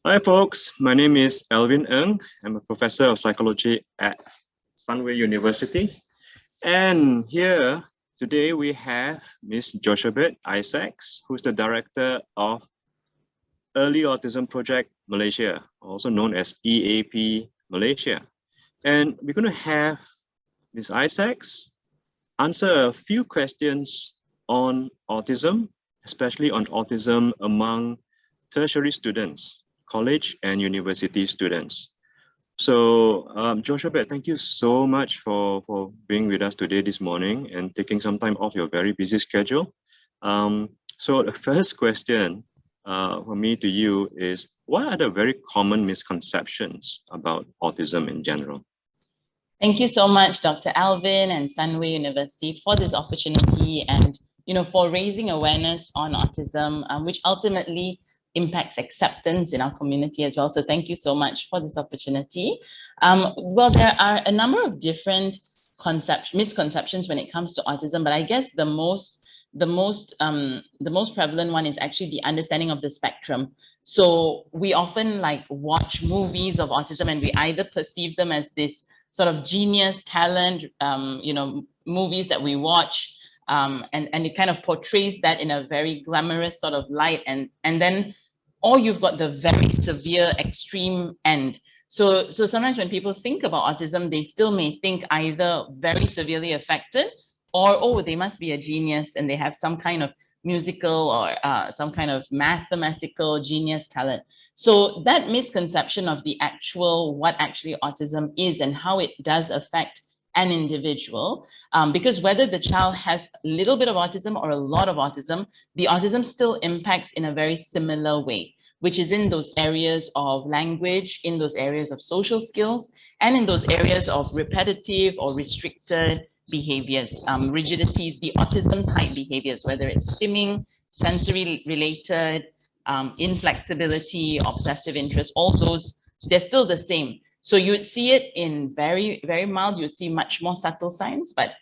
Hi folks, my name is Alvin Ng. I'm a professor of psychology at Sunway University. And here today we have Miss Jochebed Isaacs, who's the director of Early Autism Project Malaysia, also known as EAP Malaysia. And we're going to have Miss Isaacs answer a few questions on autism, especially on autism among tertiary students, college and university students. So, Jochebed, thank you so much for being with us today this morning and taking some time off your very busy schedule. So the first question for me to you is, what are the very common misconceptions about autism in general? Thank you so much, Dr. Alvin and Sunway University for this opportunity and for raising awareness on autism, which ultimately impacts acceptance in our community as well. So thank you so much for this opportunity. Well, there are a number of different misconceptions when it comes to autism, but I guess the most prevalent one is actually the understanding of the spectrum. So we often watch movies of autism and we either perceive them as this sort of genius talent, movies that we watch, and it kind of portrays that in a very glamorous sort of light, and then or you've got the very severe extreme end. So sometimes when people think about autism, they still may think either very severely affected or, oh, they must be a genius and they have some kind of musical or some kind of mathematical genius talent. So that misconception of the what actually autism is and how it does affect an individual, because whether the child has a little bit of autism or a lot of autism, the autism still impacts in a very similar way, which is in those areas of language, in those areas of social skills, and in those areas of repetitive or restricted behaviors, rigidities, the autism type behaviors, whether it's stimming, sensory related, inflexibility, obsessive interest, all those, they're still the same. So you would see it in very, very mild, you would see much more subtle signs, but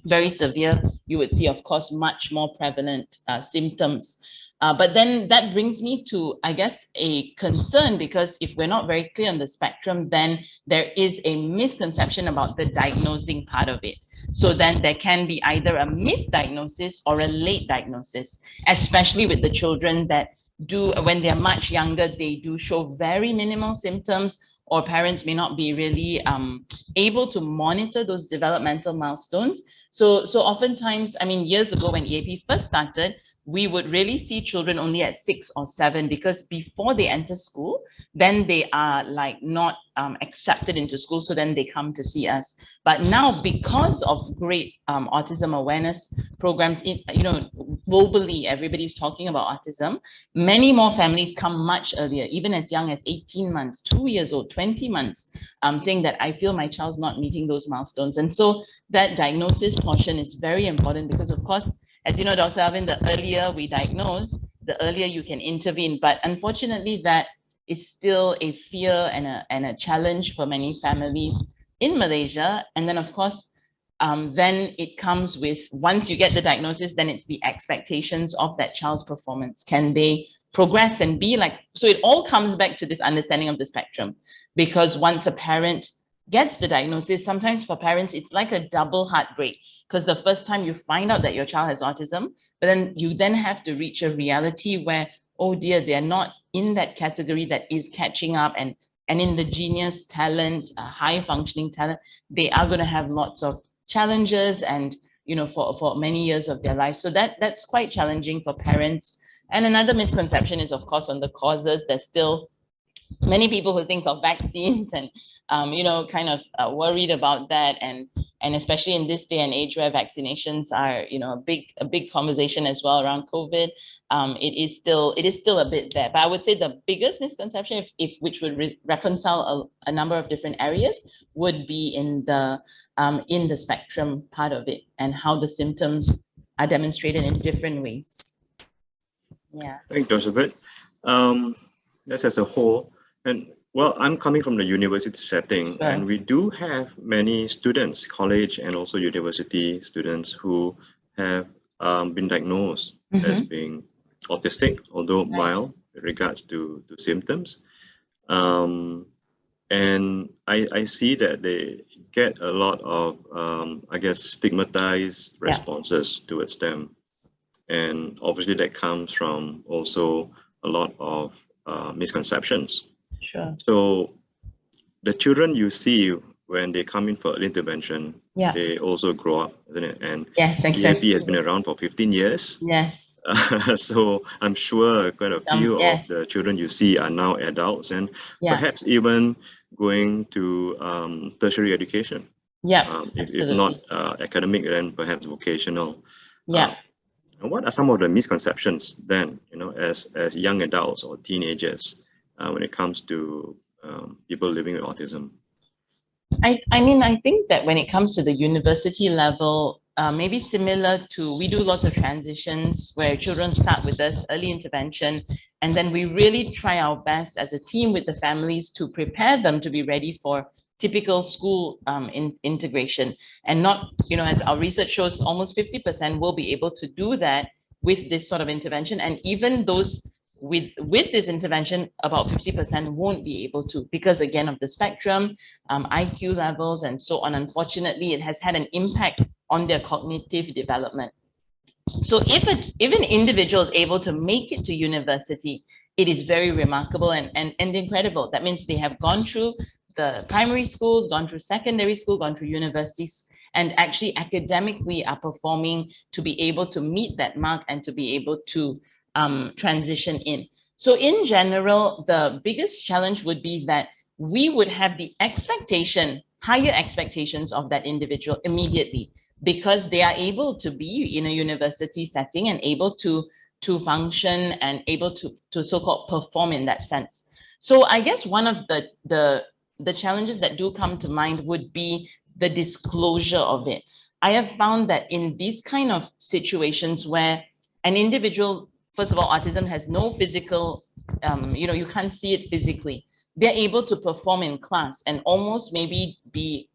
very severe, you would see, of course, much more prevalent symptoms. But then that brings me to, I guess, a concern, because if we're not very clear on the spectrum, then there is a misconception about the diagnosing part of it. So then there can be either a misdiagnosis or a late diagnosis, especially with the children that do, when they're much younger, they do show very minimal symptoms, or parents may not be really able to monitor those developmental milestones. So oftentimes, I mean, years ago when EAP first started, we would really see children only at 6 or 7, because before they enter school, then they are not accepted into school. So then they come to see us. But now, because of great autism awareness programs, globally, everybody's talking about autism. Many more families come much earlier, even as young as 18 months, 2 years old, 20 months, saying that I feel my child's not meeting those milestones. And so that diagnosis portion is very important, because of course, as you know, Dr. Alvin, the earlier we diagnose, the earlier you can intervene. But unfortunately, that is still a fear and a challenge for many families in Malaysia. And then, of course, then it comes with, once you get the diagnosis, then it's the expectations of that child's performance. Can they progress and be so it all comes back to this understanding of the spectrum, because once a parent gets the diagnosis, sometimes for parents, it's like a double heartbreak, because the first time you find out that your child has autism, but then you then have to reach a reality where, oh dear, they're not in that category that is catching up, and in the genius talent, high functioning talent, they are going to have lots of challenges and, for many years of their life. So that's quite challenging for parents. And another misconception is, of course, on the causes. There's still many people who think of vaccines and, kind of worried about that. And especially in this day and age where vaccinations are, a big conversation as well around COVID, it is still a bit there. But I would say the biggest misconception, which would reconcile a number of different areas, would be in the spectrum part of it, and how the symptoms are demonstrated in different ways. Yeah. Thank you, Jochebed. That's as a whole. And well, I'm coming from the university setting, Sure. and we do have many students, college and also university students, who have been diagnosed as being autistic, although mild, with regards to symptoms. And I see that they get a lot of, I guess, stigmatized responses towards them. And obviously that comes from also a lot of misconceptions. Sure. So the children you see when they come in for early intervention, they also grow up, isn't it? And yes, exactly. EIP has been around for 15 years. Yes. So I'm sure quite a few of the children you see are now adults and perhaps even going to tertiary education. Yeah, if not academic, then perhaps vocational. Yeah. And what are some of the misconceptions then, as young adults or teenagers when it comes to people living with autism? I mean, I think that when it comes to the university level, maybe similar to, we do lots of transitions where children start with us, early intervention, and then we really try our best as a team with the families to prepare them to be ready for typical school integration. And not, as our research shows, almost 50% will be able to do that with this sort of intervention. And even those with this intervention, about 50% won't be able to, because again of the spectrum, IQ levels and so on. Unfortunately, it has had an impact on their cognitive development. So if an individual is able to make it to university, it is very remarkable and incredible. That means they have gone through the primary schools, gone through secondary school, gone through universities, and actually academically are performing to be able to meet that mark and to be able to transition in. So in general, the biggest challenge would be that we would have the expectation, higher expectations of that individual immediately, because they are able to be in a university setting and able to function and able to so-called perform in that sense. So I guess one of the challenges that do come to mind would be the disclosure of it. I have found that in these kind of situations where an individual, first of all, autism has no physical, you can't see it physically. They're able to perform in class and almost maybe be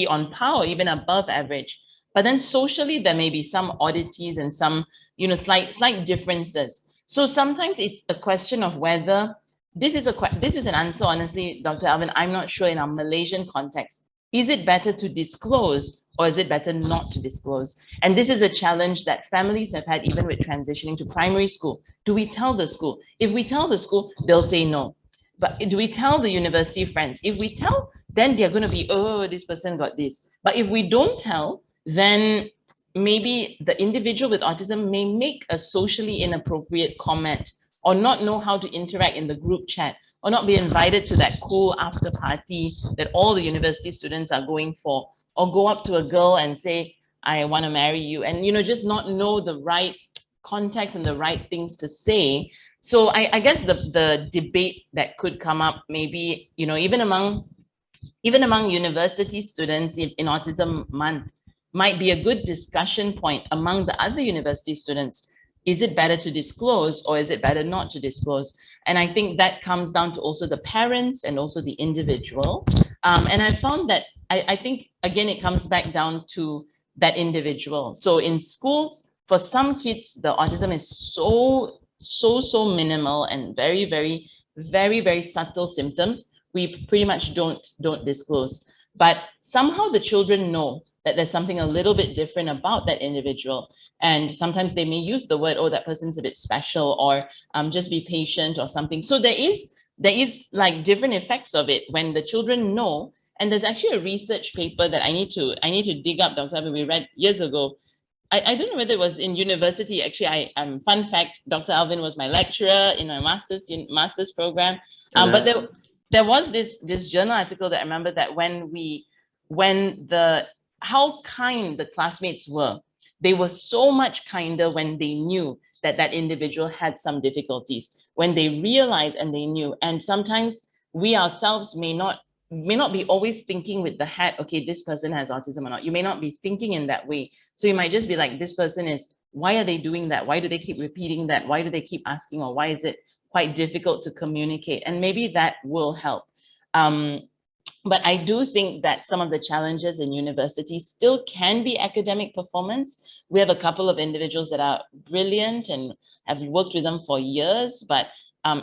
on par or even above average. But then socially, there may be some oddities and some, slight differences. So sometimes it's a question of whether this is an answer, honestly, Dr. Alvin, I'm not sure in our Malaysian context. Is it better to disclose or is it better not to disclose? And this is a challenge that families have had even with transitioning to primary school. Do we tell the school? If we tell the school, they'll say no. But do we tell the university friends? If we tell, then they're going to be, oh, this person got this. But if we don't tell, then maybe the individual with autism may make a socially inappropriate comment or not know how to interact in the group chat or not be invited to that cool after party that all the university students are going for, or go up to a girl and say, I want to marry you, and just not know the right context and the right things to say. So I guess the debate that could come up, maybe, even among university students in Autism Month, might be a good discussion point among the other university students. Is it better to disclose or is it better not to disclose? And I think that comes down to also the parents and also the individual. And I found that I think, again, it comes back down to that individual. So in schools, for some kids, the autism is so minimal and very, very, very, very subtle symptoms. We pretty much don't disclose. But somehow the children know that there's something a little bit different about that individual. And sometimes they may use the word, oh, that person's a bit special, or just be patient or something. So there is like different effects of it when the children know. And there's actually a research paper that I need to dig up, Dr. Alvin, we read years ago. I don't know whether it was in university. Actually, fun fact, Dr. Alvin was my lecturer in my master's program. But there was this journal article that I remember that how kind the classmates were. They were so much kinder when they knew that that individual had some difficulties, when they realized and they knew. And sometimes we ourselves may not be always thinking with the hat, okay, this person has autism or not. You may not be thinking in that way. So you might just be like, this person is, why are they doing that? Why do they keep repeating that? Why do they keep asking? Or why is it quite difficult to communicate? And maybe that will help. But I do think that some of the challenges in universities still can be academic performance. We have a couple of individuals that are brilliant and have worked with them for years, but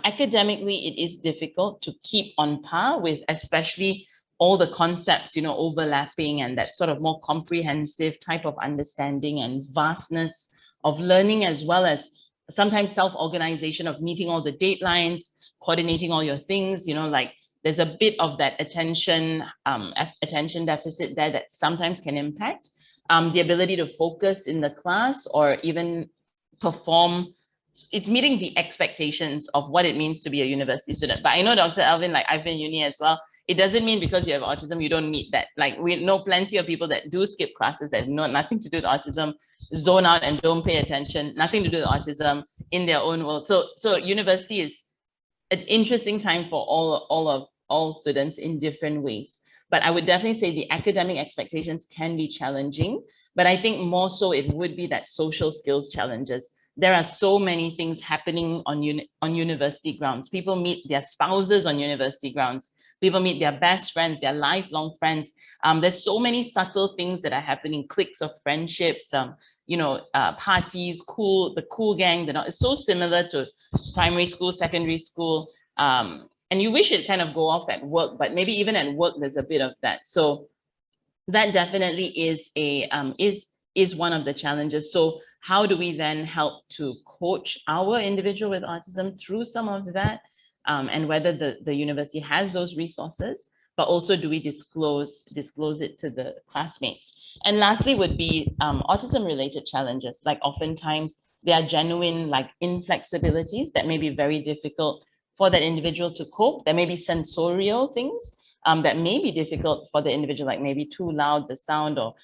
Academically, it is difficult to keep on par with, especially all the concepts, overlapping, and that sort of more comprehensive type of understanding and vastness of learning, as well as sometimes self-organization of meeting all the deadlines, coordinating all your things, like there's a bit of that attention deficit there that sometimes can impact the ability to focus in the class or even perform. It's meeting the expectations of what it means to be a university student. But I know, Dr. Alvin, like I've been in uni as well, it doesn't mean because you have autism, you don't meet that. Like we know plenty of people that do skip classes that know nothing to do with autism, zone out and don't pay attention, nothing to do with autism in their own world. So university is an interesting time for all students in different ways. But I would definitely say the academic expectations can be challenging, but I think more so it would be that social skills challenges. There are so many things happening on university grounds. People meet their spouses on university grounds. People meet their best friends, their lifelong friends. There's so many subtle things that are happening, cliques of friendships, parties, the cool gang. It's so similar to primary school, secondary school. And you wish it kind of go off at work, but maybe even at work, there's a bit of that. So that definitely is one of the challenges. So how do we then help to coach our individual with autism through some of that? And whether the university has those resources, but also do we disclose it to the classmates? And lastly would be autism related challenges. Like oftentimes there are genuine like inflexibilities that may be very difficult for that individual to cope. There may be sensorial things that may be difficult for the individual, like maybe too loud the sound, or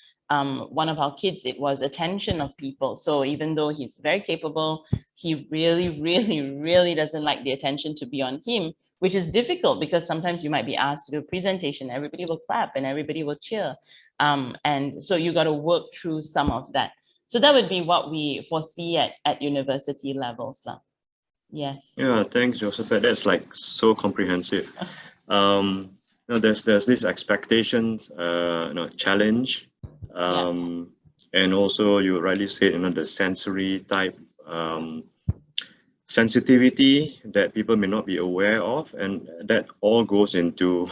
one of our kids, it was attention of people. So even though he's very capable, he really, really, really doesn't like the attention to be on him, which is difficult because sometimes you might be asked to do a presentation, everybody will clap and everybody will cheer. And so you got to work through some of that. So that would be what we foresee at university levels. Yes. Yeah, thanks, Jochebed. That's like so comprehensive. There's this expectations, challenge, and also you rightly said, the sensory type sensitivity that people may not be aware of, and that all goes into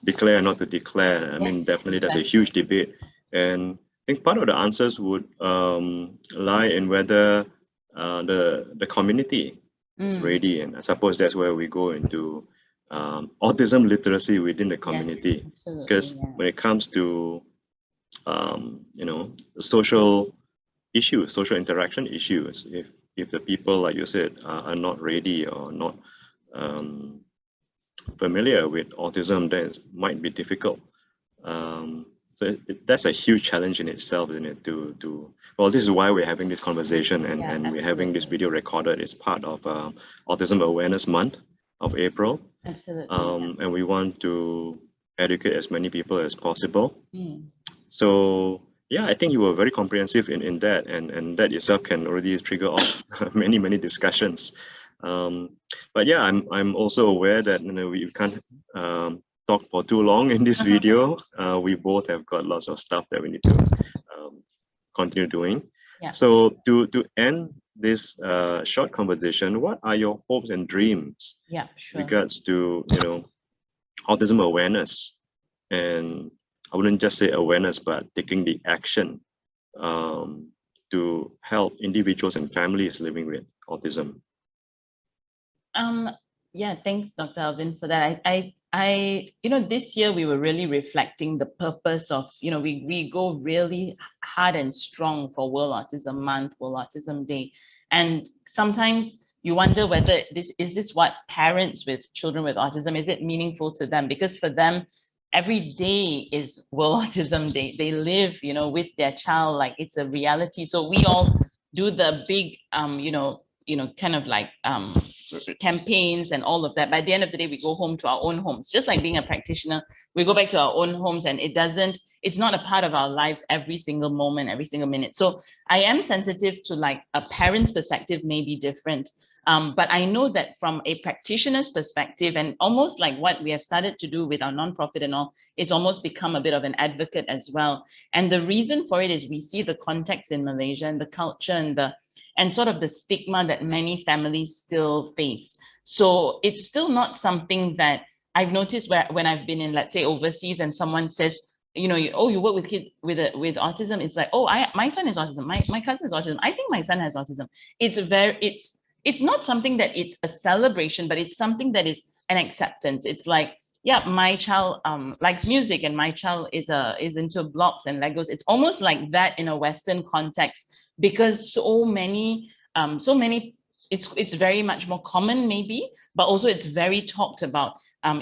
declare or not to declare. I mean, definitely that's a huge debate, and I think part of the answers would lie in whether the community is ready, and I suppose that's where we go into autism literacy within the community. Because when it comes to social issues, social interaction issues, if the people, like you said, are not ready or not familiar with autism, then it might be difficult. So that's a huge challenge in itself, isn't it? Well, this is why we're having this conversation, and we're having this video recorded. It's part of Autism Awareness Month of April. Absolutely. And we want to educate as many people as possible. So yeah, I think you were very comprehensive in that, and that itself can already trigger off many discussions. But yeah, I'm also aware that we can't talk for too long in this video. We both have got lots of stuff that we need to continue doing. So to end this short conversation, what are your hopes and dreams regards to autism awareness? And I wouldn't just say awareness, but taking the action to help individuals and families living with autism. Yeah, thanks, Dr. Alvin, for that. I this year we were really reflecting the purpose of, we go really hard and strong for World Autism Month, World Autism Day. And sometimes you wonder whether this is what parents with children with autism, is it meaningful to them? Because for them, every day is World Autism Day. They live, with their child like it's a reality. So we all do the big, kind of like campaigns and all of that. By the end of the day, we go home to our own homes. Just like being a practitioner, we go back to our own homes, and it's not a part of our lives every single moment, every single minute. So I am sensitive to, like, a parent's perspective may be different. But I know that from a practitioner's perspective, and almost like what we have started to do with our nonprofit and all, is almost become a bit of an advocate as well. And the reason for it is we see the context in Malaysia and the culture and sort of the stigma that many families still face. So it's still not something that I've noticed when I've been in, let's say, overseas, and someone says, you know, you work with kids with autism. It's like, oh, my son has autism. My cousin has autism. I think my son has autism. It's not something that it's a celebration, but it's something that is an acceptance. It's like, yeah, my child likes music, and my child is into blocks and Legos. It's almost like that in a Western context, because so many, it's very much more common maybe, but also it's very talked about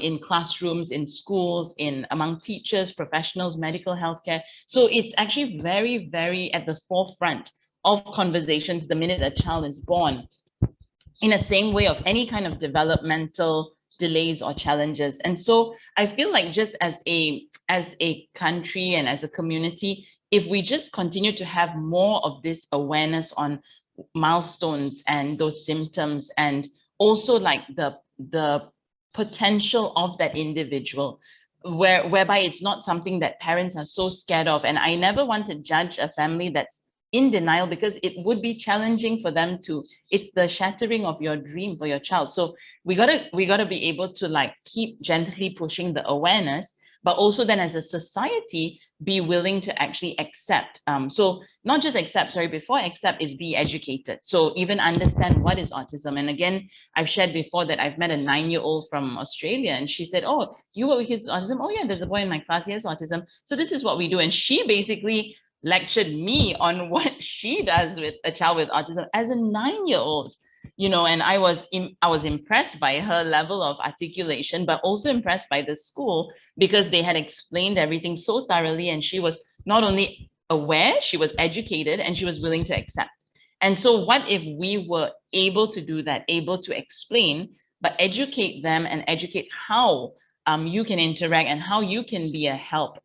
in classrooms, in schools, among teachers, professionals, medical healthcare. So it's actually very, very at the forefront of conversations the minute a child is born, in the same way of any kind of developmental delays or challenges. And so I feel like just as a country and as a community, if we just continue to have more of this awareness on milestones and those symptoms, and also like the potential of that individual, whereby it's not something that parents are so scared of. And I never want to judge a family that's in denial, because it would be challenging for them to, it's the shattering of your dream for your child. So we gotta be able to like keep gently pushing the awareness, but also then as a society be willing to actually accept. So not just accept, before accept is be educated. So even understand what is autism. And again, I've shared before that I've met a 9-year-old from Australia, and she said, oh, you work with kids with autism? Oh yeah, there's a boy in my class, he has autism. So this is what we do. And she basically lectured me on what she does with a child with autism as a 9-year-old, you know. And I was impressed by her level of articulation, but also impressed by the school, because they had explained everything so thoroughly, and she was not only aware, she was educated, and she was willing to accept. And so what if we were able to do that, able to explain, but educate them and educate how you can interact and how you can be a help,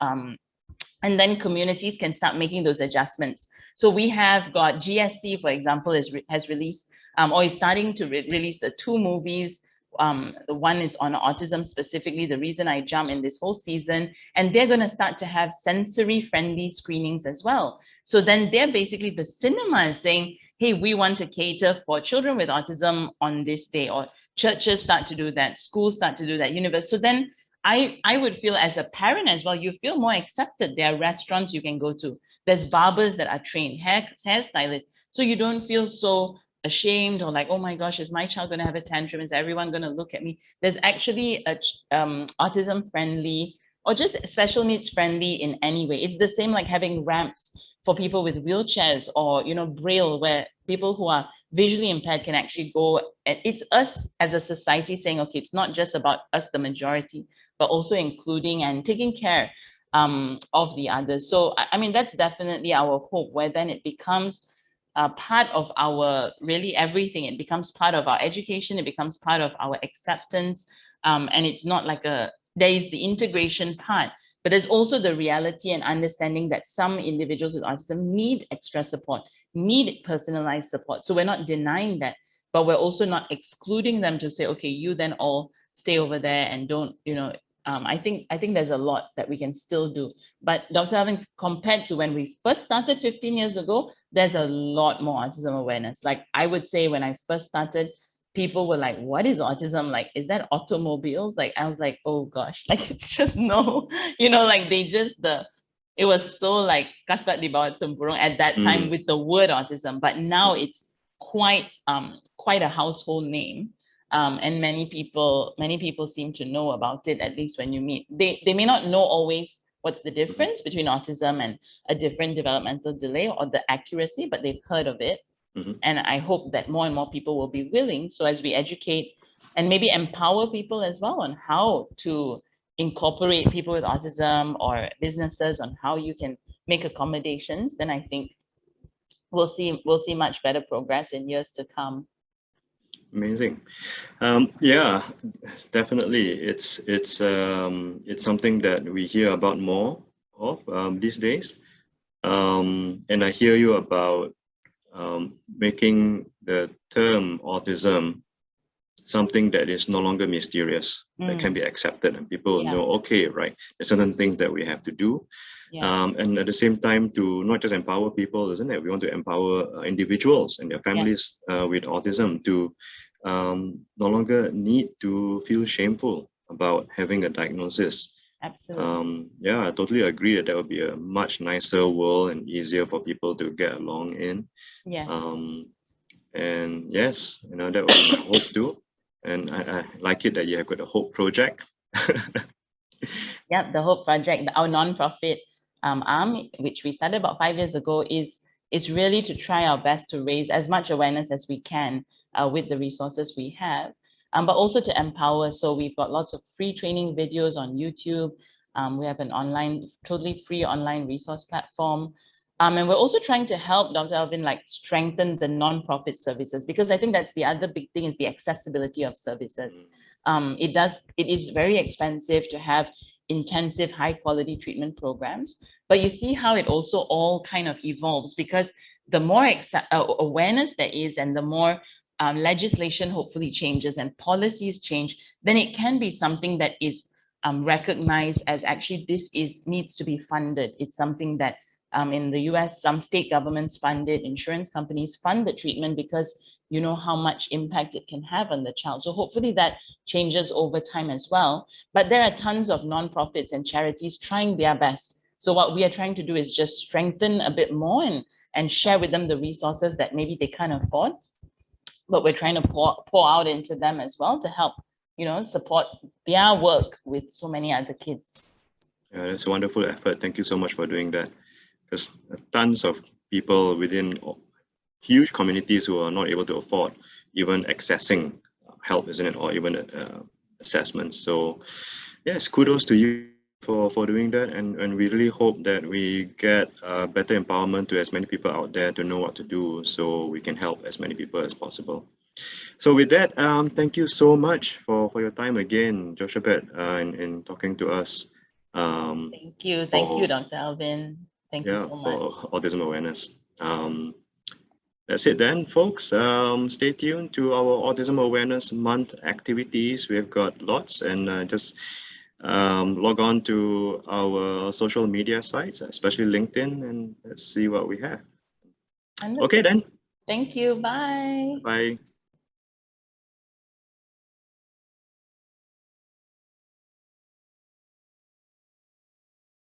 and then communities can start making those adjustments. So we have got GSC, for example, has released or is starting to release 2 movies. The one is on autism specifically, The Reason I Jump, in this whole season. And they're going to start to have sensory-friendly screenings as well. So then they're basically, the cinema is saying, hey, we want to cater for children with autism on this day, or churches start to do that, schools start to do that, universe. So then I would feel as a parent as well, you feel more accepted. There are restaurants you can go to. There's barbers that are trained, hairstylists. So you don't feel so ashamed or like, oh my gosh, is my child going to have a tantrum? Is everyone going to look at me? There's actually a autism friendly or just special needs friendly in any way. It's the same like having ramps for people with wheelchairs, or, you know, Braille, where people who are visually impaired can actually go. And it's us as a society saying, okay, it's not just about us, the majority, but also including and taking care of the others. So, I mean, that's definitely our hope, where then it becomes part of our really everything. It becomes part of our education. It becomes part of our acceptance. And it's not like there is the integration part, but there's also the reality and understanding that some individuals with autism need extra support, need personalized support. So we're not denying that, but we're also not excluding them to say, okay, you then all stay over there and don't, you know. I think there's a lot that we can still do. But Dr. Alvin, compared to when we first started 15 years ago, there's a lot more autism awareness. Like I would say when I first started, people were like, what is autism? Like, is that automobiles? Like, I was like, oh gosh, like it's just no, you know, like they just, it was so like kakak di bawah tempurung at that time with the word autism, but now it's quite a household name. And many people seem to know about it, at least when you meet. They may not know always what's the difference between autism and a different developmental delay or the accuracy, but they've heard of it. And I hope that more and more people will be willing. So as we educate and maybe empower people as well on how to incorporate people with autism, or businesses on how you can make accommodations, then I think we'll see much better progress in years to come. Amazing. Yeah, definitely. It's something that we hear about more of these days. And I hear you about making the term autism something that is no longer mysterious, that can be accepted, and people know, okay, right, there's certain things that we have to do. Yeah. And at the same time to not just empower people, isn't it? We want to empower individuals and their families with autism to no longer need to feel shameful about having a diagnosis. Absolutely. Yeah, I totally agree that would be a much nicer world and easier for people to get along in. Yes. And yes, that would be my hope too. And I like it that you have got a Hope Project. Yeah, the Hope Project, our nonprofit arm, which we started about 5 years ago, is really to try our best to raise as much awareness as we can with the resources we have, but also to empower. So we've got lots of free training videos on YouTube. We have an totally free online resource platform. And we're also trying to help Dr. Alvin strengthen the nonprofit services, because I think that's the other big thing is the accessibility of services. It is very expensive to have intensive high quality treatment programs, but you see how it also all kind of evolves, because the more awareness there is and the more legislation hopefully changes and policies change, then it can be something that is recognized as actually needs to be funded. It's something that in the US, some state governments fund it, insurance companies fund the treatment because you know how much impact it can have on the child. So hopefully that changes over time as well. But there are tons of nonprofits and charities trying their best. So what we are trying to do is just strengthen a bit more and share with them the resources that maybe they can't afford. But we're trying to pour out into them as well to help, support their work with so many other kids. Yeah, that's a wonderful effort. Thank you so much for doing that. Because tons of people within huge communities who are not able to afford even accessing help, isn't it, or even assessments. So yes, kudos to you for doing that, and we really hope that we get better empowerment to as many people out there to know what to do, so we can help as many people as possible. So with that, thank you so much for your time again, Jochebed, in talking to us. Thank you, Dr. Alvin. Thank you so much. For autism awareness. That's it then, folks. Stay tuned to our Autism Awareness Month activities. We've got lots, and just log on to our social media sites, especially LinkedIn, and let's see what we have. Wonderful. Okay then. Thank you. Bye. Bye.